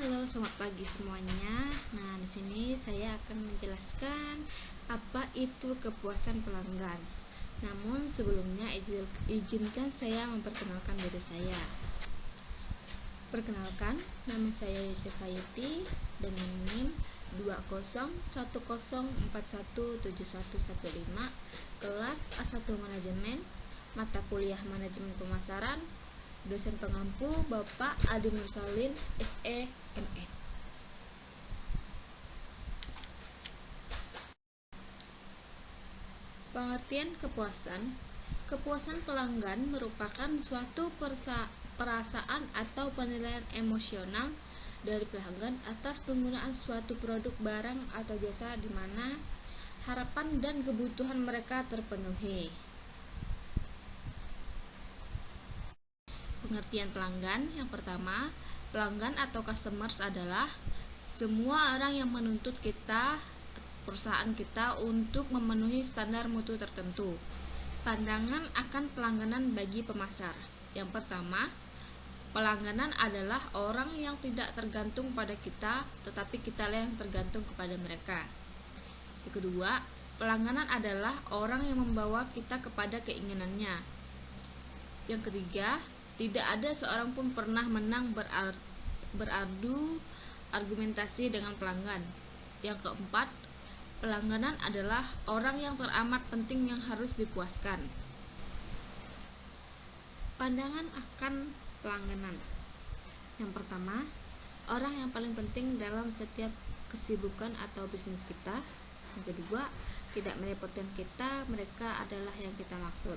Halo, selamat pagi semuanya. Nah, di sini saya akan menjelaskan apa itu kepuasan pelanggan. Namun sebelumnya izinkan saya memperkenalkan diri saya. Perkenalkan, nama saya Yusuf Hayati dengan NIM 20104171115, kelas A1 Manajemen, mata kuliah Manajemen Pemasaran, dosen pengampu Bapak Adi Mursalin, SE, MN. Pengertian kepuasan. Kepuasan pelanggan merupakan suatu perasaan atau penilaian emosional dari pelanggan atas penggunaan suatu produk, barang, atau jasa di mana harapan dan kebutuhan mereka terpenuhi. Pengertian pelanggan yang pertama, pelanggan atau customers adalah semua orang yang menuntut perusahaan kita untuk memenuhi standar mutu tertentu. Pandangan akan pelangganan bagi pemasar. Yang pertama, pelangganan adalah orang yang tidak tergantung pada kita, tetapi kitalah yang tergantung kepada mereka. Yang kedua, pelangganan adalah orang yang membawa kita kepada keinginannya. Yang ketiga, tidak ada seorang pun pernah menang beradu argumentasi dengan pelanggan. Yang keempat, pelangganan adalah orang yang teramat penting yang harus dipuaskan. Pandangan akan pelangganan. Yang pertama, orang yang paling penting dalam setiap kesibukan atau bisnis kita. Yang kedua, tidak merepotkan kita, mereka adalah yang kita maksud.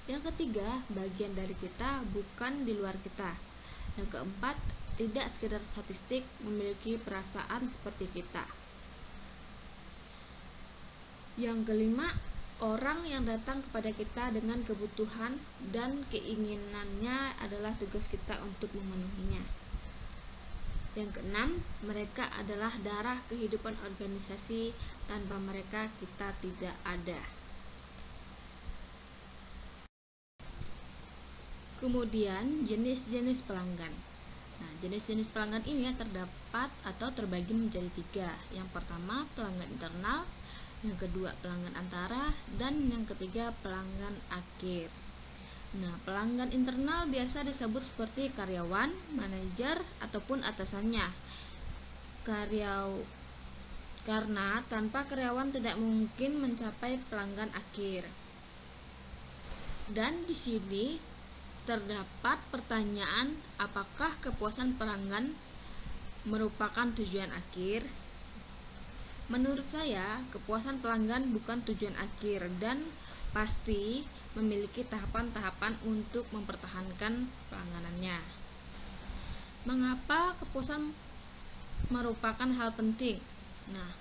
Yang ketiga, bagian dari kita, bukan di luar kita. Yang keempat, tidak sekedar statistik, memiliki perasaan seperti kita. Yang kelima, orang yang datang kepada kita dengan kebutuhan dan keinginannya adalah tugas kita untuk memenuhinya. Yang keenam, mereka adalah darah kehidupan organisasi, tanpa mereka kita tidak ada. Kemudian jenis-jenis pelanggan. Nah, jenis-jenis pelanggan ini terdapat atau terbagi menjadi 3. Yang pertama, pelanggan internal. Yang kedua, pelanggan antara. Dan yang ketiga, pelanggan akhir. Nah, pelanggan internal biasa disebut seperti karyawan, manajer, ataupun atasannya. Karena tanpa karyawan tidak mungkin mencapai pelanggan akhir. Dan di sini terdapat pertanyaan, apakah kepuasan pelanggan merupakan tujuan akhir? Menurut saya, kepuasan pelanggan bukan tujuan akhir dan pasti memiliki tahapan-tahapan untuk mempertahankan pelangganannya. Mengapa kepuasan merupakan hal penting? Nah,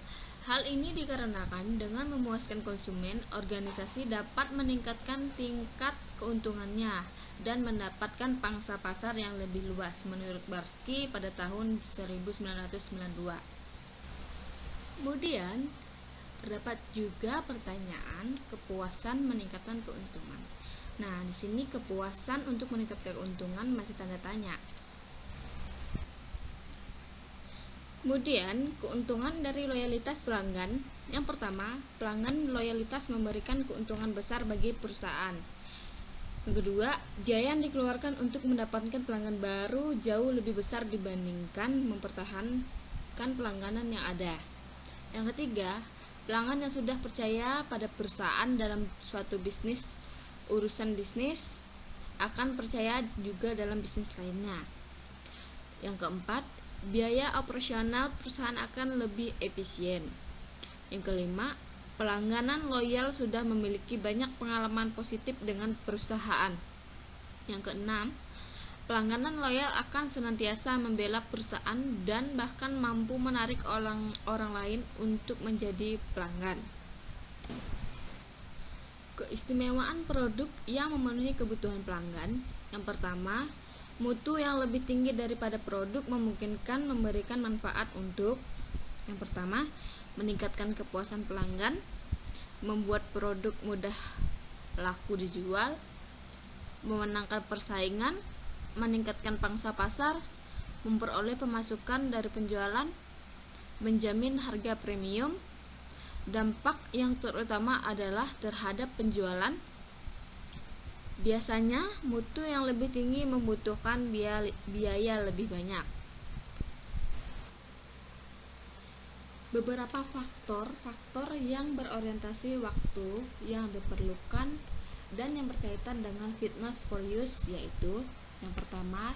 hal ini dikarenakan dengan memuaskan konsumen, organisasi dapat meningkatkan tingkat keuntungannya dan mendapatkan pangsa pasar yang lebih luas, menurut Barsky pada tahun 1992. Kemudian, terdapat juga pertanyaan kepuasan meningkatkan keuntungan. Nah, di sini kepuasan untuk meningkatkan keuntungan masih tanda tanya. Kemudian, keuntungan dari loyalitas pelanggan. Yang pertama, pelanggan loyalitas memberikan keuntungan besar bagi perusahaan. Yang kedua, biaya yang dikeluarkan untuk mendapatkan pelanggan baru jauh lebih besar dibandingkan mempertahankan pelangganan yang ada. Yang ketiga, pelanggan yang sudah percaya pada perusahaan dalam suatu urusan bisnis akan percaya juga dalam bisnis lainnya. Yang keempat, biaya operasional perusahaan akan lebih efisien. Yang kelima, pelangganan loyal sudah memiliki banyak pengalaman positif dengan perusahaan. Yang keenam, pelangganan loyal akan senantiasa membela perusahaan dan bahkan mampu menarik orang lain untuk menjadi pelanggan. Keistimewaan produk yang memenuhi kebutuhan pelanggan. Yang pertama, mutu yang lebih tinggi daripada produk memungkinkan memberikan manfaat untuk yang pertama, meningkatkan kepuasan pelanggan, membuat produk mudah laku dijual, memenangkan persaingan, meningkatkan pangsa pasar, memperoleh pemasukan dari penjualan, menjamin harga premium. Dampak yang terutama adalah terhadap penjualan. Biasanya mutu yang lebih tinggi membutuhkan biaya lebih banyak. Beberapa faktor yang berorientasi waktu yang diperlukan dan yang berkaitan dengan fitness for use, yaitu yang pertama,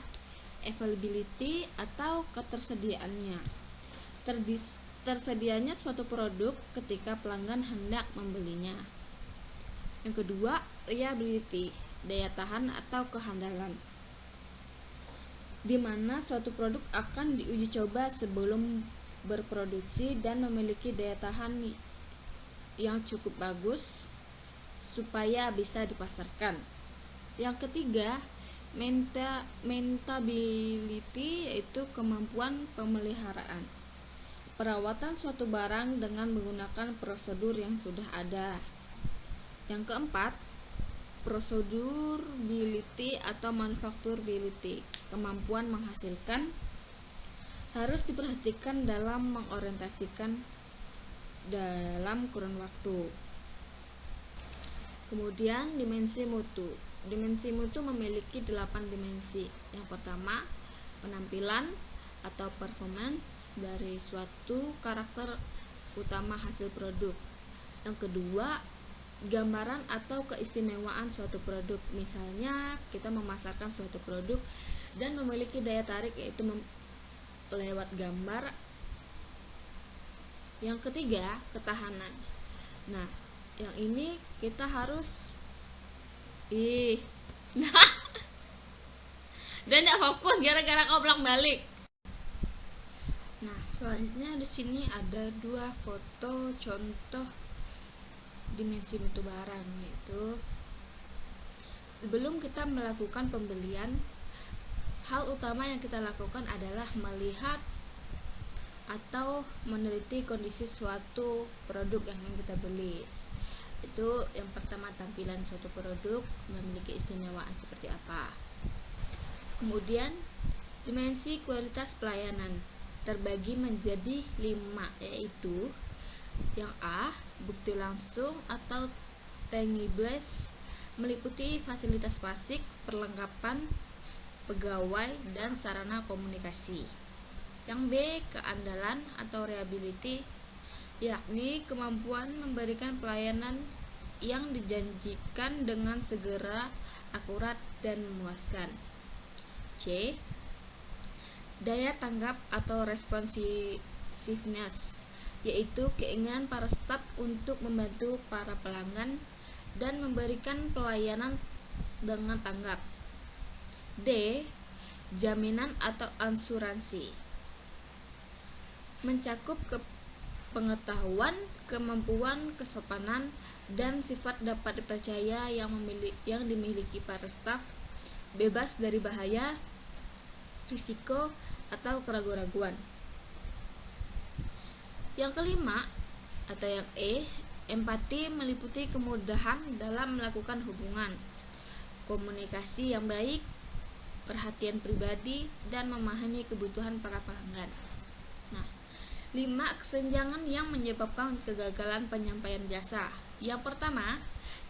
availability atau ketersediaannya. Tersedianya suatu produk ketika pelanggan hendak membelinya. Yang kedua, reliability, daya tahan atau kehandalan, di mana suatu produk akan diuji coba sebelum berproduksi dan memiliki daya tahan yang cukup bagus supaya bisa dipasarkan. Yang ketiga, maintainability, yaitu kemampuan pemeliharaan, perawatan suatu barang dengan menggunakan prosedur yang sudah ada. Yang keempat, procedurability atau manufacturability, kemampuan menghasilkan, harus diperhatikan dalam mengorientasikan dalam kurun waktu. Kemudian dimensi mutu. Dimensi mutu memiliki 8 dimensi. Yang pertama, penampilan atau performance dari suatu karakter utama hasil produk. Yang kedua, gambaran atau keistimewaan suatu produk. Misalnya kita memasarkan suatu produk dan memiliki daya tarik, yaitu lewat gambar. Yang ketiga, ketahanan. Nah, yang ini kita harus dan tidak fokus gara-gara kau balik. Nah, selanjutnya di sini ada 2 foto contoh dimensi mutu barang, yaitu sebelum kita melakukan pembelian, hal utama yang kita lakukan adalah melihat atau meneliti kondisi suatu produk yang kita beli. Itu yang pertama, tampilan suatu produk memiliki istimewaan seperti apa. Kemudian dimensi kualitas pelayanan terbagi menjadi 5, yaitu yang A, bukti langsung atau tangibles, meliputi fasilitas basic, perlengkapan, pegawai, dan sarana komunikasi. Yang B, keandalan atau reliability, yakni kemampuan memberikan pelayanan yang dijanjikan dengan segera, akurat, dan memuaskan. C, daya tanggap atau responsiveness, yaitu keinginan para staf untuk membantu para pelanggan dan memberikan pelayanan dengan tanggap. D, jaminan atau asuransi, mencakup pengetahuan, kemampuan, kesopanan, dan sifat dapat dipercaya yang dimiliki para staf, bebas dari bahaya, risiko, atau keraguan-raguan. Yang kelima atau yang E, empati, meliputi kemudahan dalam melakukan hubungan, komunikasi yang baik, perhatian pribadi, dan memahami kebutuhan para pelanggan. Nah, 5 kesenjangan yang menyebabkan kegagalan penyampaian jasa. Yang pertama,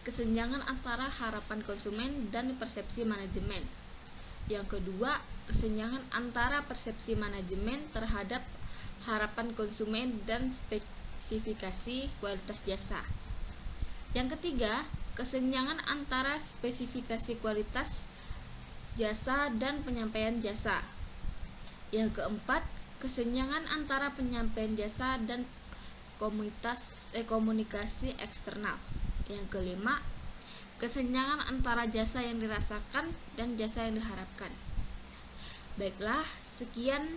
kesenjangan antara harapan konsumen dan persepsi manajemen. Yang kedua, kesenjangan antara persepsi manajemen terhadap harapan konsumen dan spesifikasi kualitas jasa. Yang ketiga, kesenjangan antara spesifikasi kualitas jasa dan penyampaian jasa. Yang keempat, kesenjangan antara penyampaian jasa dan komunikasi eksternal. Yang kelima, kesenjangan antara jasa yang dirasakan dan jasa yang diharapkan. Baiklah, sekian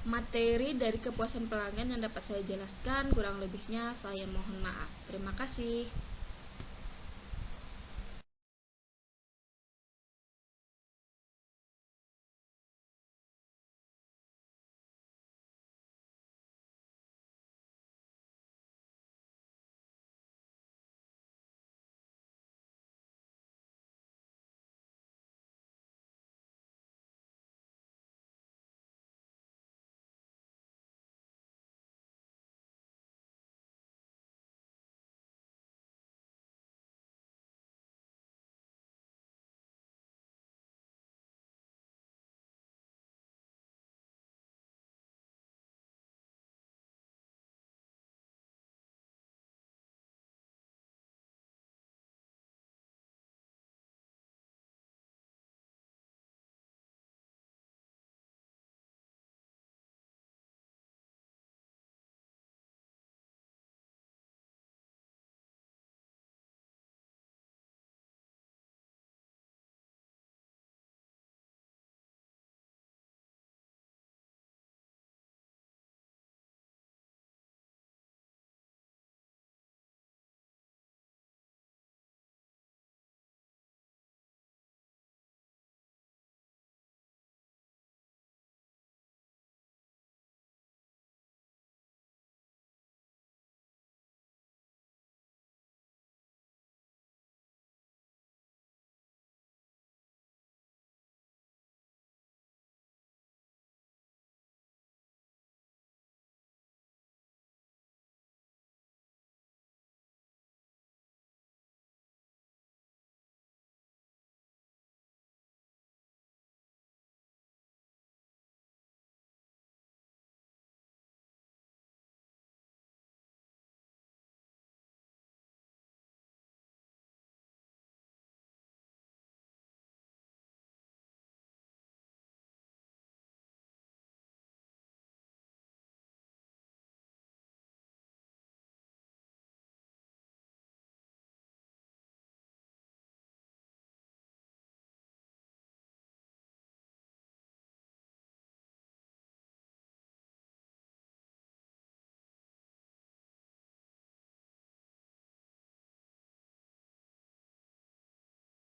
materi dari kepuasan pelanggan yang dapat saya jelaskan. Kurang lebihnya saya mohon maaf. Terima kasih.